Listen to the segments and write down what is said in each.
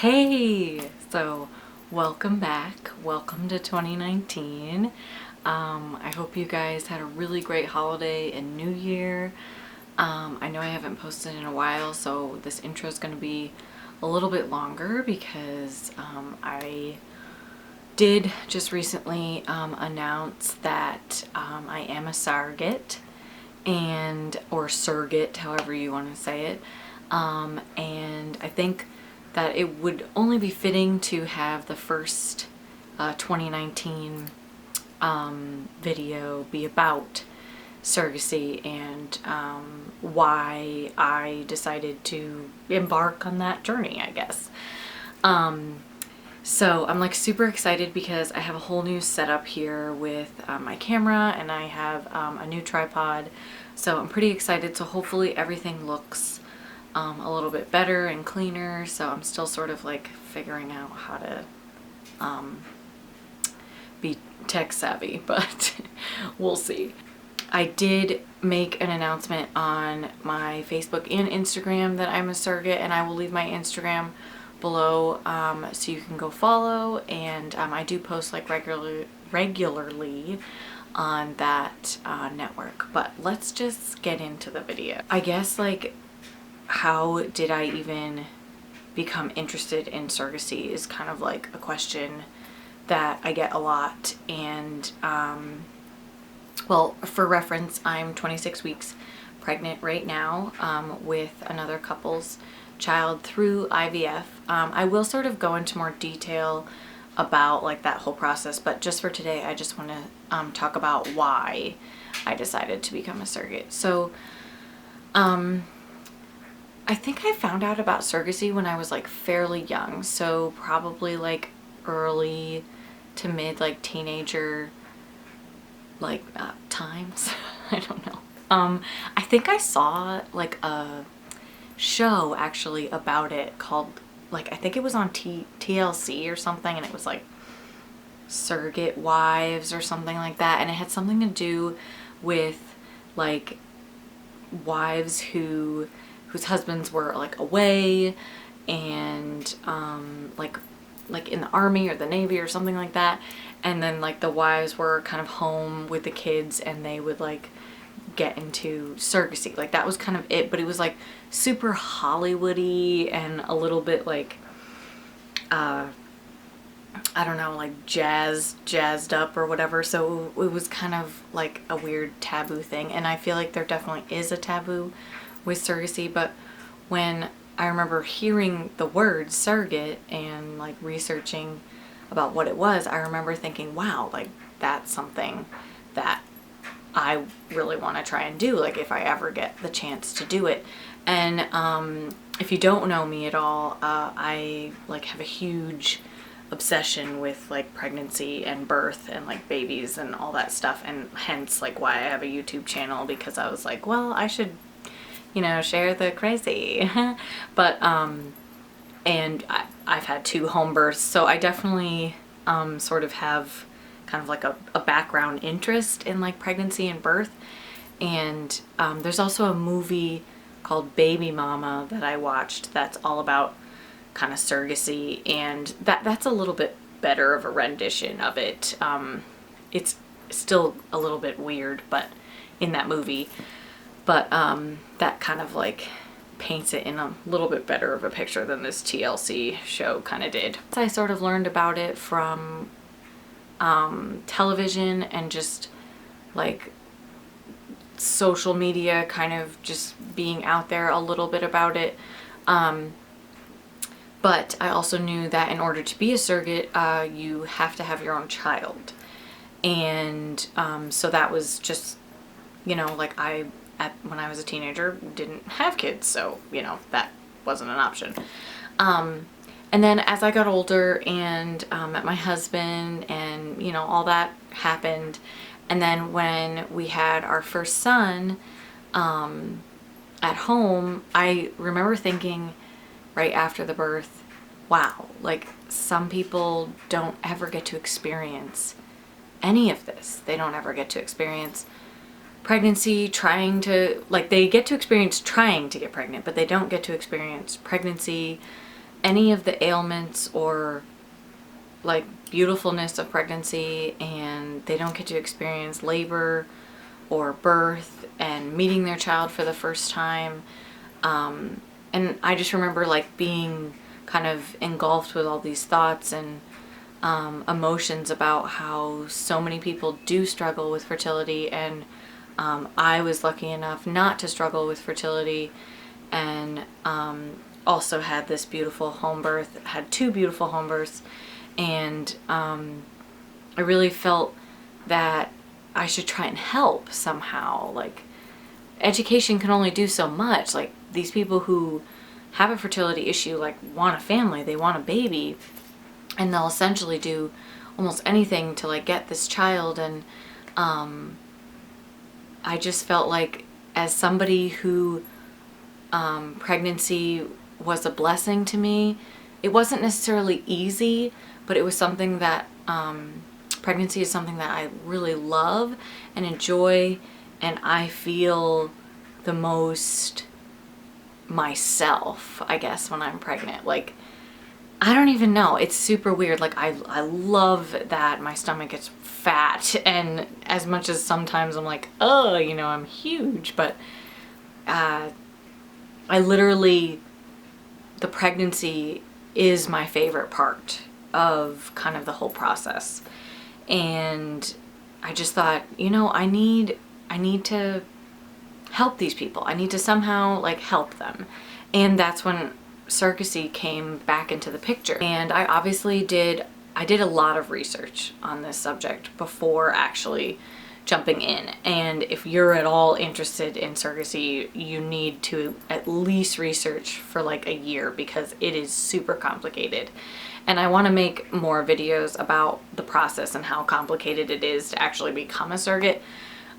Hey! So, welcome back. Welcome to 2019. I hope you guys had a really great holiday and New Year. I know I haven't posted in a while, so this intro is going to be a little bit longer because I did just recently announce that I am a surrogate, or surrogate, however you want to say it. And I think that it would only be fitting to have the first 2019 video be about surrogacy and why I decided to embark on that journey, I guess. So I'm like super excited because I have a whole new setup here with my camera, and I have a new tripod. So I'm pretty excited. So hopefully everything looks a little bit better and cleaner. So I'm still sort of like figuring out how to be tech savvy, but we'll see. I did make an announcement on my Facebook and Instagram that I'm a surrogate, and I will leave my Instagram below so you can go follow. And I do post like regularly on that network. But let's just get into the video. I guess, like, how did I even become interested in surrogacy is kind of like a question that I get a lot. And well, for reference, I'm 26 weeks pregnant right now with another couple's child through IVF. I will sort of go into more detail about like that whole process, but just for today I just want to talk about why I decided to become a surrogate. So I think I found out about surrogacy when I was like fairly young, so probably like early to mid like teenager like times. I don't know. I think I saw like a show actually about it called, like, I think it was on TLC or something, and it was like Surrogate Wives or something like that, and it had something to do with like wives whose husbands were like away and like in the army or the navy or something like that, and then like the wives were kind of home with the kids and they would like get into surrogacy. Like that was kind of it, but it was like super Hollywoody and a little bit like I don't know, like jazzed up or whatever. So it was kind of like a weird taboo thing, and I feel like there definitely is a taboo with surrogacy. But when I remember hearing the word surrogate and like researching about what it was, I remember thinking, wow, like that's something that I really want to try and do, like if I ever get the chance to do it. And if you don't know me at all, I like have a huge obsession with like pregnancy and birth and like babies and all that stuff, and hence like why I have a YouTube channel, because I was like, well, I should, you know, share the crazy. But and I've had 2 home births, so I definitely sort of have kind of like a background interest in like pregnancy and birth. And there's also a movie called Baby Mama that I watched that's all about kind of surrogacy, and that's a little bit better of a rendition of it. It's still a little bit weird, but in that movie, but that kind of like paints it in a little bit better of a picture than this TLC show kind of did. I sort of learned about it from television and just like social media, kind of just being out there a little bit about it. But I also knew that in order to be a surrogate, you have to have your own child. And so that was just, you know, like when I was a teenager, didn't have kids, so, you know, that wasn't an option. And then as I got older and met my husband, and, you know, all that happened. And then when we had our first son at home, I remember thinking right after the birth, wow, like some people don't ever get to experience any of this. They don't ever get to experience pregnancy, they get to experience trying to get pregnant, but they don't get to experience pregnancy, any of the ailments or like beautifulness of pregnancy, and they don't get to experience labor or birth and meeting their child for the first time. And I just remember like being kind of engulfed with all these thoughts and emotions about how so many people do struggle with fertility, and I was lucky enough not to struggle with fertility, and also had this beautiful home birth, had 2 beautiful home births, and I really felt that I should try and help somehow. Like, education can only do so much. Like, these people who have a fertility issue, like, want a family, they want a baby, and they'll essentially do almost anything to like get this child. And I just felt like, as somebody who pregnancy was a blessing to me, it wasn't necessarily easy, but it was something that pregnancy is something that I really love and enjoy, and I feel the most myself, I guess, when I'm pregnant. Like, I don't even know. It's super weird. Like, I love that my stomach gets fat, and as much as sometimes I'm like, oh, you know, I'm huge, but I literally, the pregnancy is my favorite part of kind of the whole process. And I just thought, you know, I need to help these people. I need to somehow like help them. And that's when surrogacy came back into the picture. And I obviously did a lot of research on this subject before actually jumping in. And if you're at all interested in surrogacy, you need to at least research for like a year, because it is super complicated. And I want to make more videos about the process and how complicated it is to actually become a surrogate.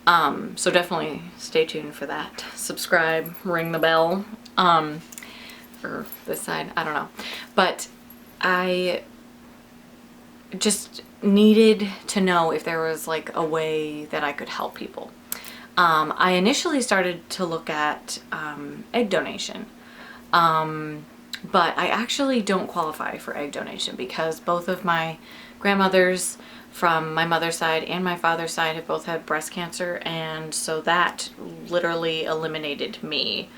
So definitely stay tuned for that. Subscribe, ring the bell. Or this side, I don't know. But I just needed to know if there was like a way that I could help people. I initially started to look at egg donation. But I actually don't qualify for egg donation, because both of my grandmothers from my mother's side and my father's side have both had breast cancer, and so that literally eliminated me.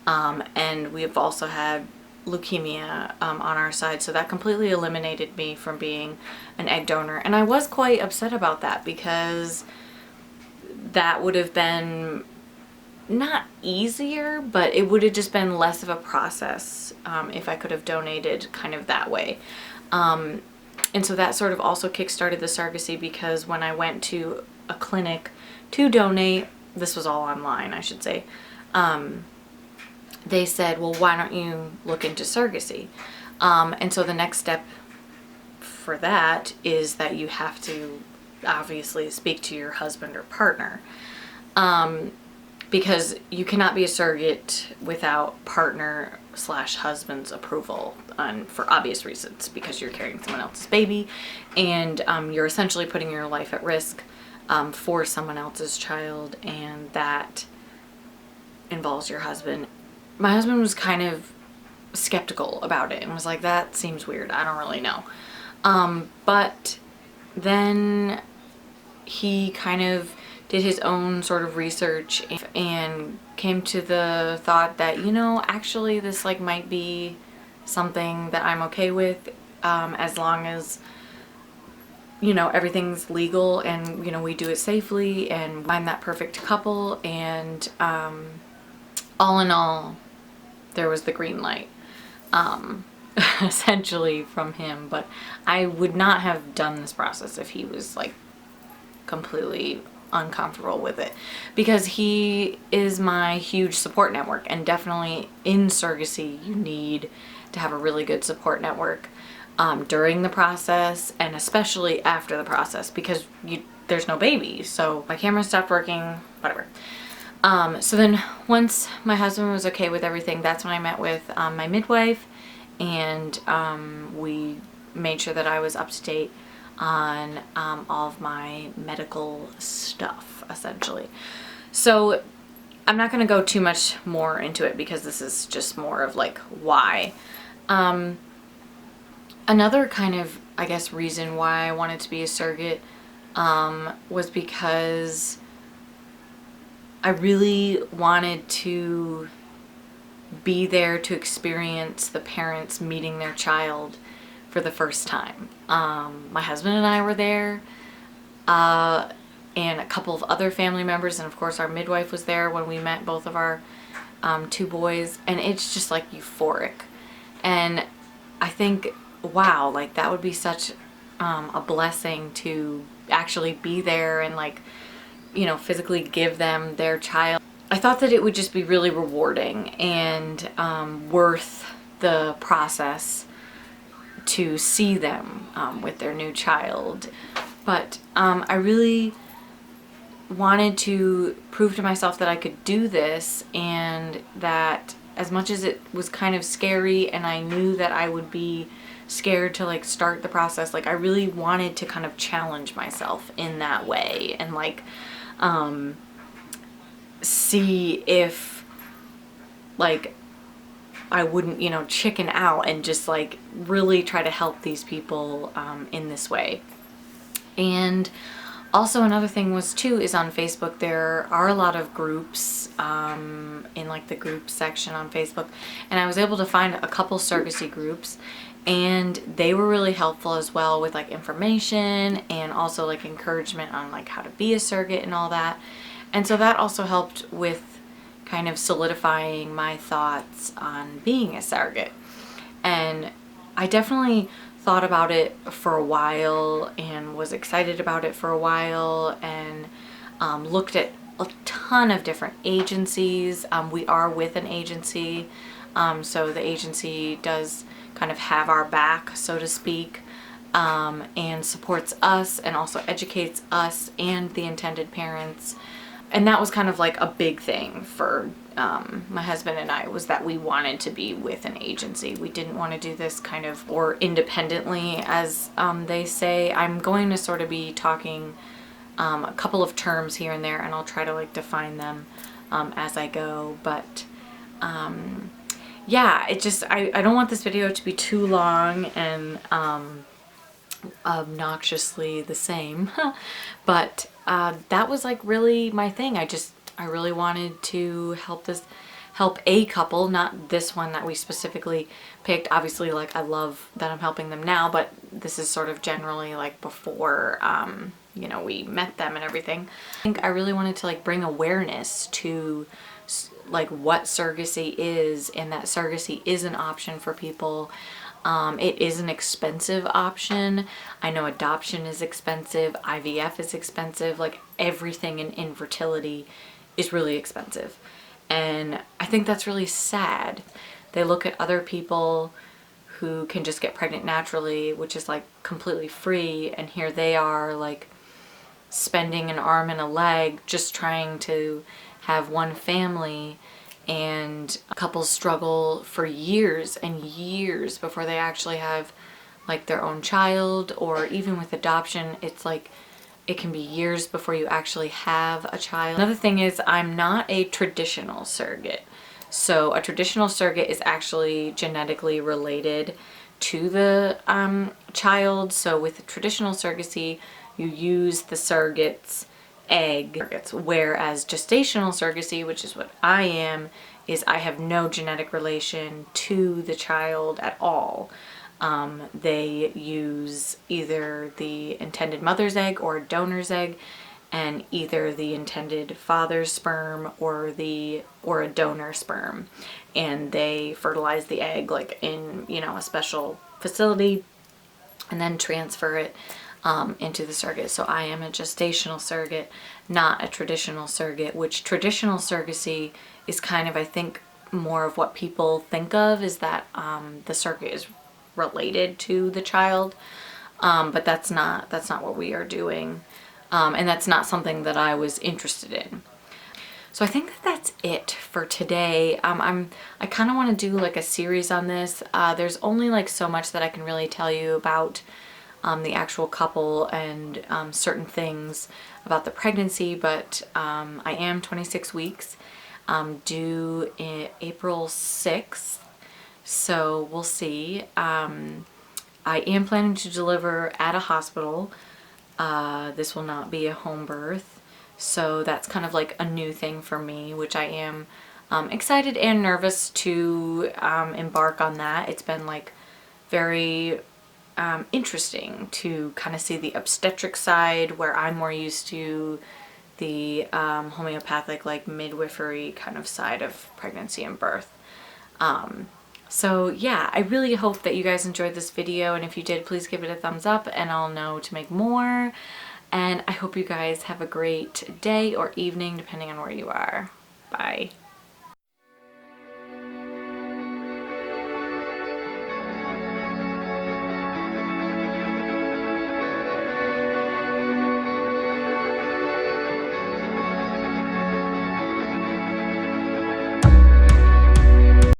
And we've also had leukemia on our side, so that completely eliminated me from being an egg donor. And I was quite upset about that, because that would have been not easier, but it would have just been less of a process if I could have donated kind of that way. And so that sort of also kickstarted the surrogacy, because when I went to a clinic to donate, this was all online, I should say, they said, well, why don't you look into surrogacy? And so the next step for that is that you have to obviously speak to your husband or partner. Because you cannot be a surrogate without partner / husband's approval, for obvious reasons, because you're carrying someone else's baby, and you're essentially putting your life at risk for someone else's child, and that involves your husband. My husband was kind of skeptical about it and was like, that seems weird, I don't really know. But then he kind of did his own sort of research and came to the thought that, you know, actually this like might be something that I'm okay with, as long as, you know, everything's legal and, you know, we do it safely and find that perfect couple. And all in all, there was the green light, essentially from him. But I would not have done this process if he was like completely uncomfortable with it, because he is my huge support network. And definitely in surrogacy, you need to have a really good support network during the process, and especially after the process, because there's no baby. So my camera stopped working, whatever. So then once my husband was okay with everything, that's when I met with my midwife, and we made sure that I was up to date on all of my medical stuff, essentially. So I'm not going to go too much more into it, because this is just more of like why. Another kind of, I guess, reason why I wanted to be a surrogate was because I really wanted to be there to experience the parents meeting their child for the first time. My husband and I were there, and a couple of other family members, and of course our midwife was there when we met both of our two boys, and it's just like euphoric. And I think, wow, like that would be such a blessing to actually be there and like, you know, physically give them their child. I thought that it would just be really rewarding and worth the process to see them with their new child. But I really wanted to prove to myself that I could do this, and that as much as it was kind of scary and I knew that I would be scared to like start the process, like I really wanted to kind of challenge myself in that way and like see if like I wouldn't, you know, chicken out and just like really try to help these people in this way. And also another thing was too is on Facebook there are a lot of groups in like the group section on Facebook, and I was able to find a couple surrogacy groups, and they were really helpful as well with like information and also like encouragement on like how to be a surrogate and all that. And so that also helped with kind of solidifying my thoughts on being a surrogate. And I definitely thought about it for a while and was excited about it for a while, and looked at a ton of different agencies. We are with an agency, so the agency does kind of have our back, so to speak, and supports us and also educates us and the intended parents. And that was kind of like a big thing for my husband and I, was that we wanted to be with an agency. We didn't want to do this kind of or independently, as they say. I'm going to sort of be talking a couple of terms here and there, and I'll try to like define them as I go. But yeah, it just, I don't want this video to be too long and obnoxiously the same. But that was like really my thing. I really wanted to help a couple, not this one that we specifically picked. Obviously, like I love that I'm helping them now, but this is sort of generally like before, you know, we met them and everything. I think I really wanted to like bring awareness to like what surrogacy is, and that surrogacy is an option for people. It is an expensive option. I know adoption is expensive, IVF is expensive, like everything in infertility is really expensive. And I think that's really sad. They look at other people who can just get pregnant naturally, which is like completely free, and here they are like spending an arm and a leg just trying to have one family. And couples struggle for years and years before they actually have like their own child, or even with adoption, it's like it can be years before you actually have a child. Another thing is I'm not a traditional surrogate. So a traditional surrogate is actually genetically related to the child. So with traditional surrogacy, you use the surrogate's egg, whereas gestational surrogacy, which is what I am, is I have no genetic relation to the child at all. They use either the intended mother's egg or a donor's egg, and either the intended father's sperm or a donor sperm, and they fertilize the egg like in, you know, a special facility, and then transfer it into the surrogate. So I am a gestational surrogate, not a traditional surrogate, which traditional surrogacy is kind of, I think, more of what people think of, is that the surrogate is related to the child, but that's not what we are doing, and that's not something that I was interested in. So I think that that's it for today. I kind of want to do like a series on this. There's only like so much that I can really tell you about the actual couple and certain things about the pregnancy, but I am 26 weeks, due in April 6th, so we'll see. I am planning to deliver at a hospital. This will not be a home birth. So that's kind of like a new thing for me, which I am excited and nervous to embark on that. It's been like very interesting to kind of see the obstetric side, where I'm more used to the homeopathic, like midwifery kind of side of pregnancy and birth. So yeah, I really hope that you guys enjoyed this video, and if you did, please give it a thumbs up and I'll know to make more. And I hope you guys have a great day or evening depending on where you are. Bye.